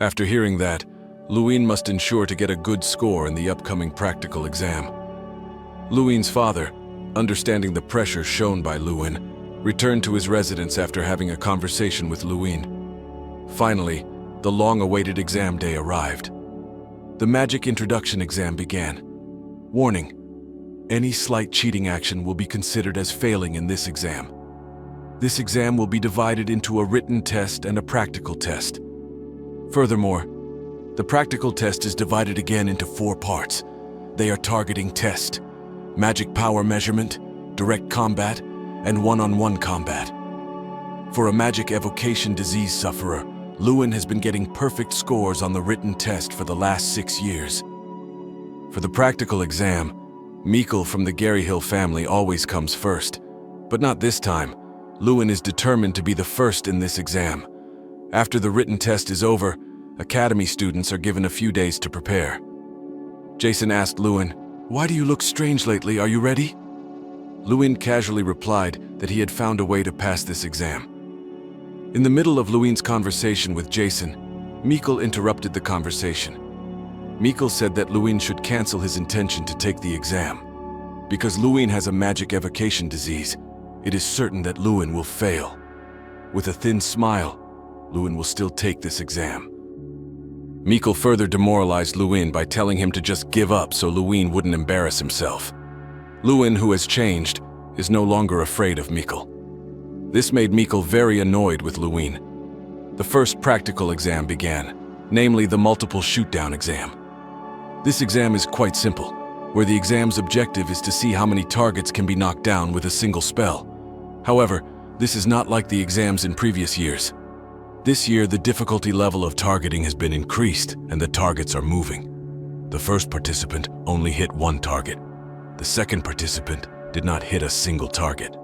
After hearing that, Luin must ensure to get a good score in the upcoming practical exam. Luin's father, understanding the pressure shown by Luin, returned to his residence after having a conversation with Luin. Finally, the long-awaited exam day arrived. The magic introduction exam began. Warning: any slight cheating action will be considered as failing in this exam. This exam will be divided into a written test and a practical test. Furthermore, the practical test is divided again into 4 parts. They are targeting test, magic power measurement, direct combat, and one-on-one combat. For a magic evocation disease sufferer, Luin has been getting perfect scores on the written test for the last 6 years. For the practical exam, Mikkel from the Garyhill family always comes first, but not this time. Luin is determined to be the first in this exam. After the written test is over, academy students are given a few days to prepare. Jason asked Luin, "Why do you look strange lately? Are you ready?" Luin casually replied that he had found a way to pass this exam. In the middle of Luin's conversation with Jason, Mikkel interrupted the conversation. Mikkel said that Luin should cancel his intention to take the exam. Because Luin has a magic evocation disease, it is certain that Luin will fail. With a thin smile, Luin will still take this exam. Mikkel further demoralized Luin by telling him to just give up so Luin wouldn't embarrass himself. Luin, who has changed, is no longer afraid of Mikkel. This made Mikkel very annoyed with Luin. The first practical exam began, namely the multiple shootdown exam. This exam is quite simple, where the exam's objective is to see how many targets can be knocked down with a single spell. However, this is not like the exams in previous years. This year, the difficulty level of targeting has been increased and the targets are moving. The first participant only hit 1 target. The second participant did not hit a single target.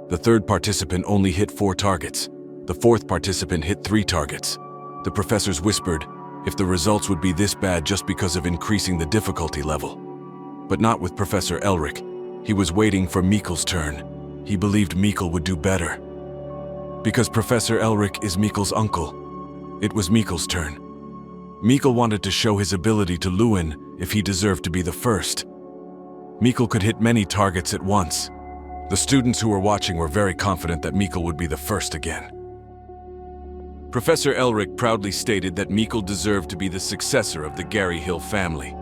The third participant only hit 4 targets. The fourth participant hit 3 targets. The professors whispered if the results would be this bad just because of increasing the difficulty level. But not with Professor Elric. He was waiting for Mikkel's turn. He believed Mikkel would do better. Because Professor Elric is Mikkel's uncle, it was Mikkel's turn. Mikkel wanted to show his ability to Luin if he deserved to be the first. Mikkel could hit many targets at once. The students who were watching were very confident that Mikkel would be the first again. Professor Elric proudly stated that Mikkel deserved to be the successor of the Garyhill family.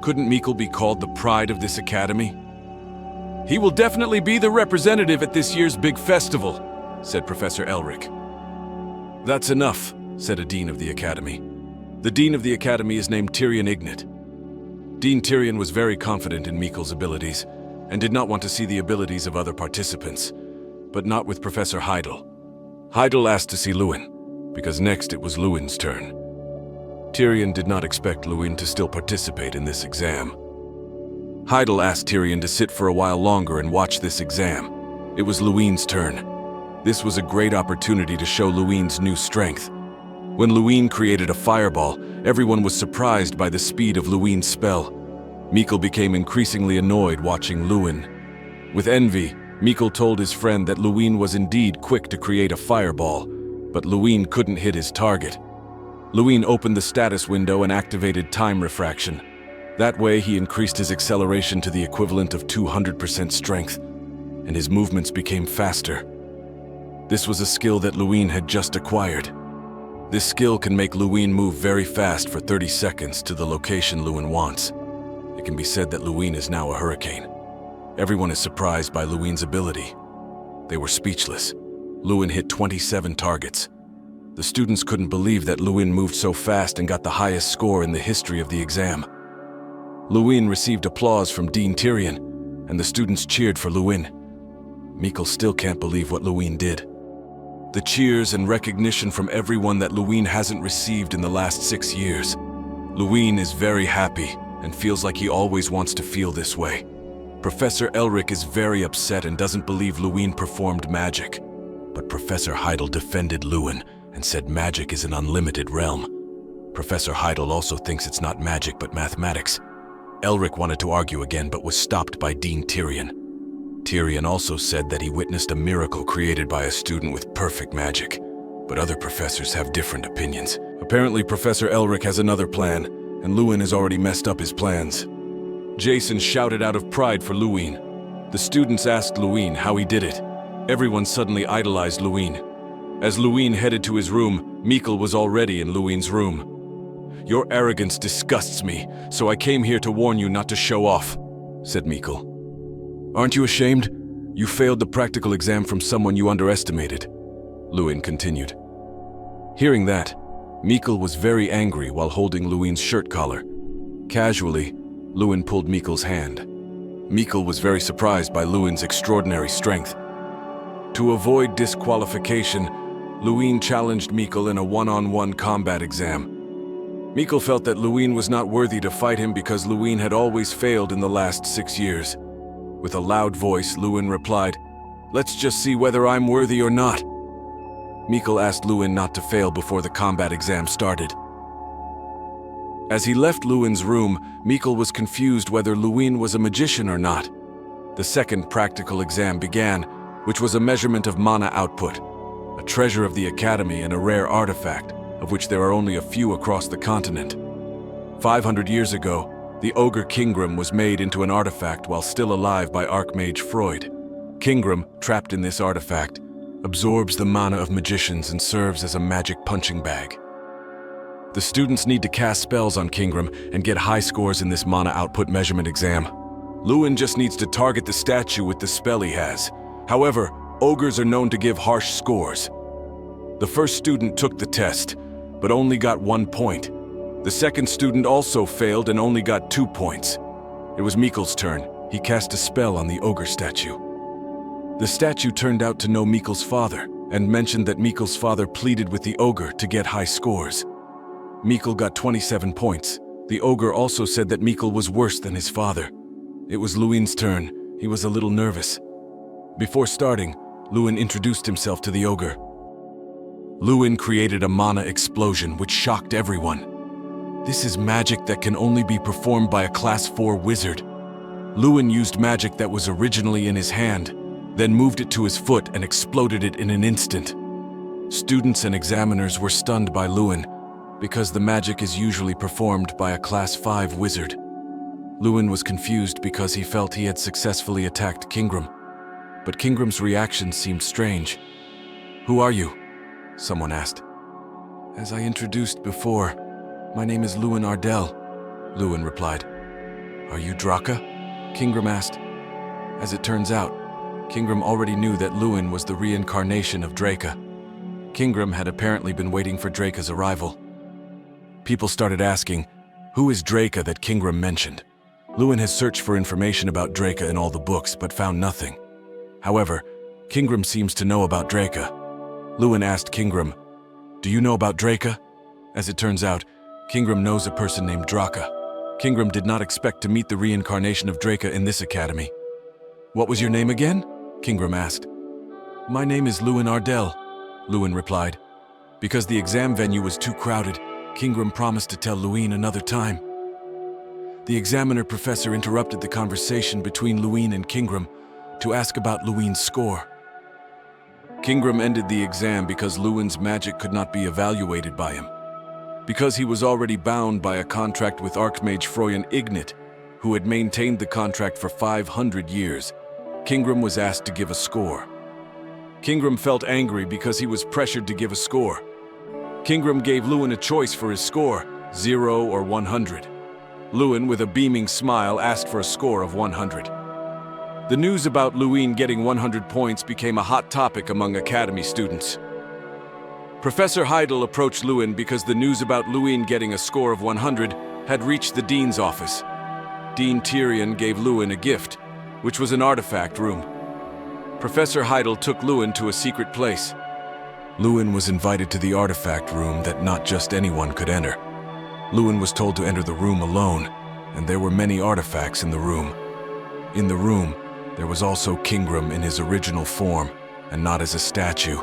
Couldn't Mikkel be called the pride of this academy? "He will definitely be the representative at this year's big festival," said Professor Elric. "That's enough," said a dean of the academy. The dean of the academy is named Tyrion Ignat. Dean Tyrion was very confident in Mikkel's abilities and did not want to see the abilities of other participants, but not with Professor Heidel. Heidel asked to see Luin, because next it was Luin's turn. Tyrion did not expect Luin to still participate in this exam. Heidel asked Tyrion to sit for a while longer and watch this exam. It was Luin's turn. This was a great opportunity to show Luin's new strength. When Luin created a fireball, everyone was surprised by the speed of Luin's spell. Mikkel became increasingly annoyed watching Luin. With envy, Mikkel told his friend that Luin was indeed quick to create a fireball, but Luin couldn't hit his target. Luin opened the status window and activated time refraction. That way, he increased his acceleration to the equivalent of 200% strength, and his movements became faster. This was a skill that Luin had just acquired. This skill can make Luin move very fast for 30 seconds to the location Luin wants. It can be said that Luin is now a hurricane. Everyone is surprised by Luin's ability. They were speechless. Luin hit 27 targets. The students couldn't believe that Luin moved so fast and got the highest score in the history of the exam. Luin received applause from Dean Tyrion, and the students cheered for Luin. Mikkel still can't believe what Luin did. The cheers and recognition from everyone that Luin hasn't received in the last 6 years. Luin is very happy and feels like he always wants to feel this way. Professor Elric is very upset and doesn't believe Luin performed magic. But Professor Heidel defended Luin and said magic is an unlimited realm. Professor Heidel also thinks it's not magic but mathematics. Elric wanted to argue again but was stopped by Dean Tyrion. Tyrion also said that he witnessed a miracle created by a student with perfect magic, but other professors have different opinions. A Apparently, Professor Elric has another plan, and Lewin has already messed up his plans. Jason shouted out of pride for Lewin. The students asked Lewin how he did it. Everyone suddenly idolized Lewin. As Lewin headed to his room, Mikkel was already in Lewin's room. "Your arrogance disgusts me, so I came here to warn you not to show off," said Mikkel. "Aren't you ashamed? You failed the practical exam from someone you underestimated," Lewin continued. Hearing that, Mikkel was very angry while holding Lewin's shirt collar. Casually, Lewin pulled Mikkel's hand. Mikkel was very surprised by Lewin's extraordinary strength. To avoid disqualification, Lewin challenged Mikkel in a one-on-one combat exam. Mikkel felt that Lewin was not worthy to fight him because Lewin had always failed in the last 6 years. With a loud voice, Lewin replied, "Let's just see whether I'm worthy or not." Mikkel asked Lewin not to fail before the combat exam started. As he left Lewin's room, Mikkel was confused whether Lewin was a magician or not. The second practical exam began, which was a measurement of mana output, a treasure of the Academy and a rare artifact, of which there are only a few across the continent. 500 years ago, the ogre Kingram was made into an artifact while still alive by Archmage Freud. Kingram, trapped in this artifact, absorbs the mana of magicians and serves as a magic punching bag. The students need to cast spells on Kingram and get high scores in this mana output measurement exam. Lewin just needs to target the statue with the spell he has. However, ogres are known to give harsh scores. The first student took the test, but only got 1 point. The second student also failed and only got 2 points. It was Mikkel's turn. He cast a spell on the ogre statue. The statue turned out to know Mikkel's father, and mentioned that Mikkel's father pleaded with the ogre to get high scores. Mikkel got 27 points. The ogre also said that Mikkel was worse than his father. It was Lewin's turn. He was a little nervous. Before starting, Lewin introduced himself to the ogre. Lewin created a mana explosion which shocked everyone. This is magic that can only be performed by a Class 4 wizard. Lewin used magic that was originally in his hand, then moved it to his foot and exploded it in an instant. Students and examiners were stunned by Lewin, because the magic is usually performed by a Class 5 wizard. Lewin was confused because he felt he had successfully attacked Kingram. But Kingram's reaction seemed strange. "Who are you?" someone asked. "As I introduced before, my name is Lewin Ardell," Lewin replied. "Are you Draka?" Kingram asked. As it turns out, Kingram already knew that Lewin was the reincarnation of Draka. Kingram had apparently been waiting for Draka's arrival. People started asking, who is Draka that Kingram mentioned? Lewin has searched for information about Draka in all the books, but found nothing. However, Kingram seems to know about Draka. Lewin asked Kingram, "Do you know about Draka?" As it turns out, Kingram knows a person named Draka. Kingram did not expect to meet the reincarnation of Draka in this academy. "What was your name again?" Kingram asked. "My name is Lewin Ardell," Lewin replied. Because the exam venue was too crowded, Kingram promised to tell Lewin another time. The examiner professor interrupted the conversation between Lewin and Kingram to ask about Lewin's score. Kingram ended the exam because Lewin's magic could not be evaluated by him. Because he was already bound by a contract with Archmage Freud Ignat, who had maintained the contract for 500 years, Kingram was asked to give a score. Kingram felt angry because he was pressured to give a score. Kingram gave Lewin a choice for his score, 0 or 100. Lewin, with a beaming smile, asked for a score of 100. The news about Lewin getting 100 points became a hot topic among Academy students. Professor Heidel approached Lewin because the news about Lewin getting a score of 100 had reached the dean's office. Dean Tyrion gave Lewin a gift, which was an artifact room. Professor Heidel took Lewin to a secret place. Lewin was invited to the artifact room that not just anyone could enter. Lewin was told to enter the room alone, and there were many artifacts in the room. In the room, there was also Kingram in his original form, and not as a statue.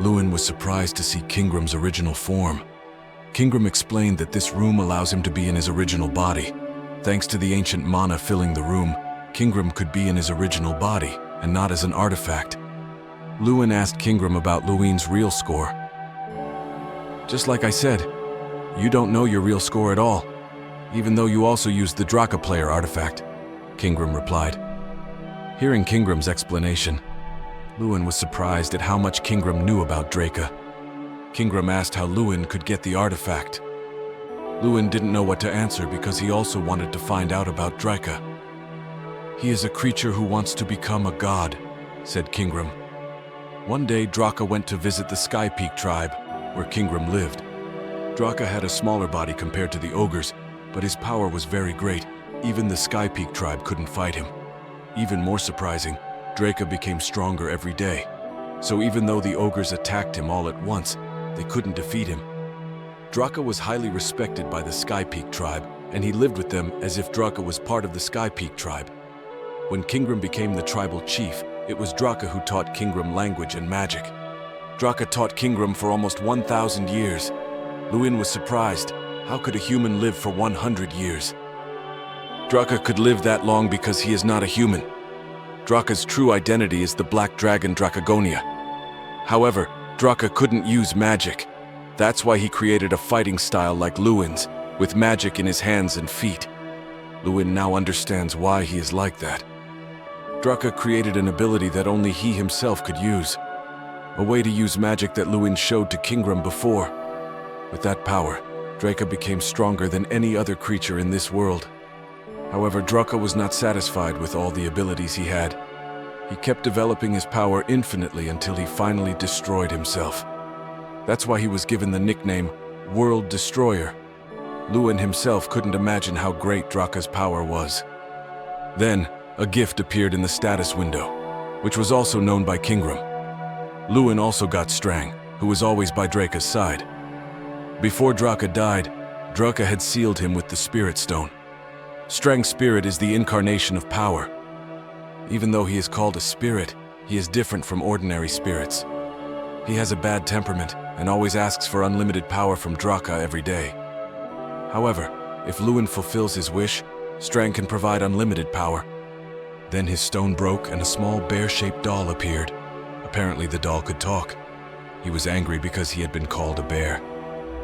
Lewin was surprised to see Kingram's original form. Kingram explained that this room allows him to be in his original body. Thanks to the ancient mana filling the room, Kingram could be in his original body, and not as an artifact. Lewin asked Kingram about Lewin's real score. Just like I said, you don't know your real score at all, even though you also used the Draka player artifact, Kingram replied. Hearing Kingram's explanation, Lewin was surprised at how much Kingram knew about Draka. Kingram asked how Lewin could get the artifact. Lewin didn't know what to answer because he also wanted to find out about Draka. He is a creature who wants to become a god, said Kingram. One day, Draka went to visit the Sky Peak tribe, where Kingram lived. Draka had a smaller body compared to the ogres, but his power was very great. Even the Sky Peak tribe couldn't fight him. Even more surprising, Draka became stronger every day. So even though the ogres attacked him all at once, they couldn't defeat him. Draka was highly respected by the Sky Peak tribe, and he lived with them as if Draka was part of the Sky Peak tribe. When Kingram became the tribal chief, it was Draka who taught Kingram language and magic. Draka taught Kingram for almost 1,000 years. Lewin was surprised. How could a human live for 100 years? Draka could live that long because he is not a human. Draka's true identity is the Black Dragon Drakagonia. However, Draka couldn't use magic. That's why he created a fighting style like Lewin's, with magic in his hands and feet. Lewin now understands why he is like that. Draka created an ability that only he himself could use. A way to use magic that Lewin showed to Kingram before. With that power, Draka became stronger than any other creature in this world. However, Draka was not satisfied with all the abilities he had. He kept developing his power infinitely until he finally destroyed himself. That's why he was given the nickname World Destroyer. Lewin himself couldn't imagine how great Draka's power was. Then, a gift appeared in the status window, which was also known by Kingram. Lewin also got Strang, who was always by Draka's side. Before Draka died, Draka had sealed him with the Spirit Stone. Strang's spirit is the incarnation of power. Even though he is called a spirit, he is different from ordinary spirits. He has a bad temperament and always asks for unlimited power from Draka every day. However, if Lewin fulfills his wish, Strang can provide unlimited power. Then his stone broke and a small bear-shaped doll appeared. Apparently the doll could talk. He was angry because he had been called a bear.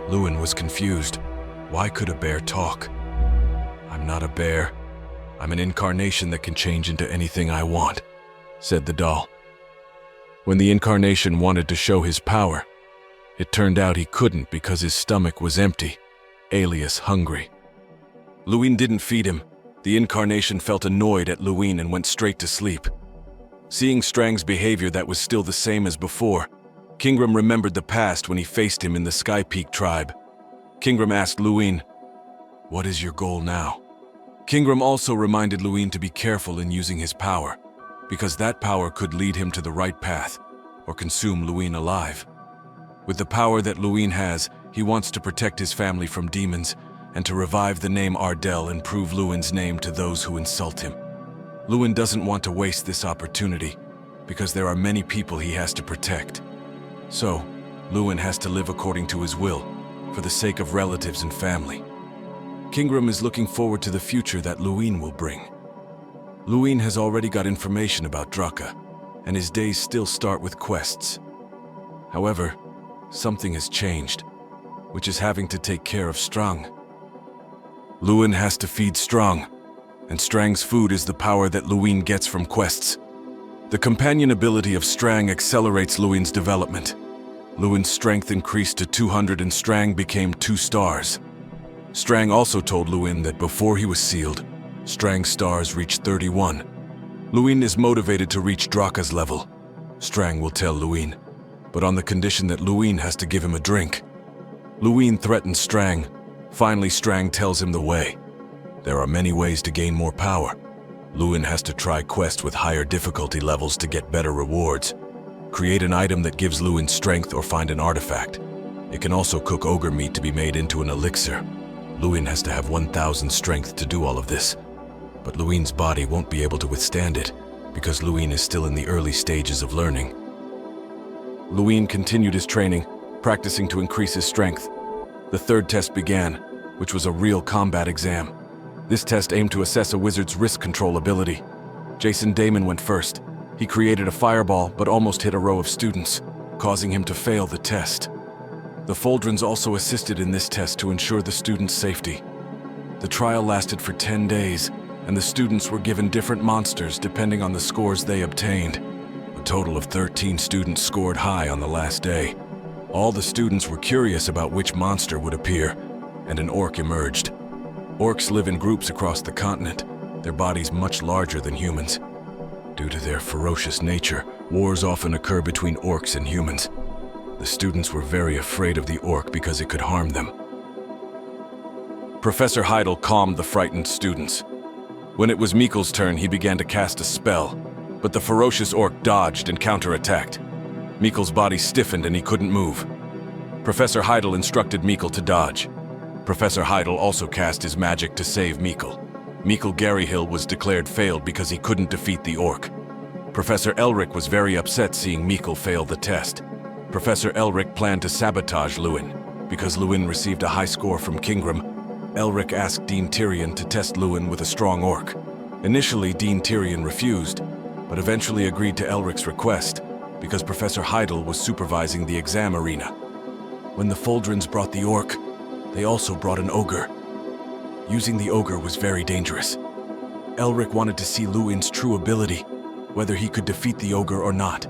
Lewin was confused. Why could a bear talk? I'm not a bear. I'm an incarnation that can change into anything I want, said the doll. When the incarnation wanted to show his power, it turned out he couldn't because his stomach was empty, alias hungry. Lewin didn't feed him. The incarnation felt annoyed at Lewin and went straight to sleep. Seeing Strang's behavior that was still the same as before, Kingram remembered the past when he faced him in the Sky Peak tribe. Kingram asked Lewin, "What is your goal now?" Kingram also reminded Lewin to be careful in using his power, because that power could lead him to the right path, or consume Lewin alive. With the power that Lewin has, he wants to protect his family from demons, and to revive the name Ardell and prove Lewin's name to those who insult him. Lewin doesn't want to waste this opportunity, because there are many people he has to protect. So, Lewin has to live according to his will, for the sake of relatives and family. Kingram is looking forward to the future that Lewin will bring. Lewin has already got information about Draka, and his days still start with quests. However, something has changed, which is having to take care of Strang. Lewin has to feed Strang, and Strang's food is the power that Lewin gets from quests. The companion ability of Strang accelerates Lewin's development. Lewin's strength increased to 200 and Strang became 2 stars. Strang also told Lewin that before he was sealed, Strang's stars reached 31. Lewin is motivated to reach Draka's level. Strang will tell Lewin, but on the condition that Lewin has to give him a drink. Lewin threatens Strang. Finally, Strang tells him the way. There are many ways to gain more power. Lewin has to try quests with higher difficulty levels to get better rewards. Create an item that gives Lewin strength or find an artifact. It can also cook ogre meat to be made into an elixir. Lewin has to have 1,000 strength to do all of this. But Lewin's body won't be able to withstand it, because Lewin is still in the early stages of learning. Lewin continued his training, practicing to increase his strength. The third test began, which was a real combat exam. This test aimed to assess a wizard's risk control ability. Jason Damon went first. He created a fireball but almost hit a row of students, causing him to fail the test. The Foldrins also assisted in this test to ensure the students' safety. The trial lasted for 10 days, and the students were given different monsters depending on the scores they obtained. A total of 13 students scored high on the last day. All the students were curious about which monster would appear, and an orc emerged. Orcs live in groups across the continent, their bodies much larger than humans. Due to their ferocious nature, wars often occur between orcs and humans. The students were very afraid of the orc because it could harm them. Professor Heidel calmed the frightened students. When it was Mikkel's turn, he began to cast a spell, but the ferocious orc dodged and counterattacked. Mikkel's body stiffened and he couldn't move. Professor Heidel instructed Mikkel to dodge. Professor Heidel also cast his magic to save Mikkel. Mikkel Garyhill was declared failed because he couldn't defeat the orc. Professor Elric was very upset seeing Mikkel fail the test. Professor Elric planned to sabotage Lewin. Because Lewin received a high score from Kingram, Elric asked Dean Tyrion to test Lewin with a strong orc. Initially, Dean Tyrion refused, but eventually agreed to Elric's request because Professor Heidel was supervising the exam arena. When the Foldrins brought the orc, they also brought an ogre. Using the ogre was very dangerous. Elric wanted to see Lewin's true ability, whether he could defeat the ogre or not.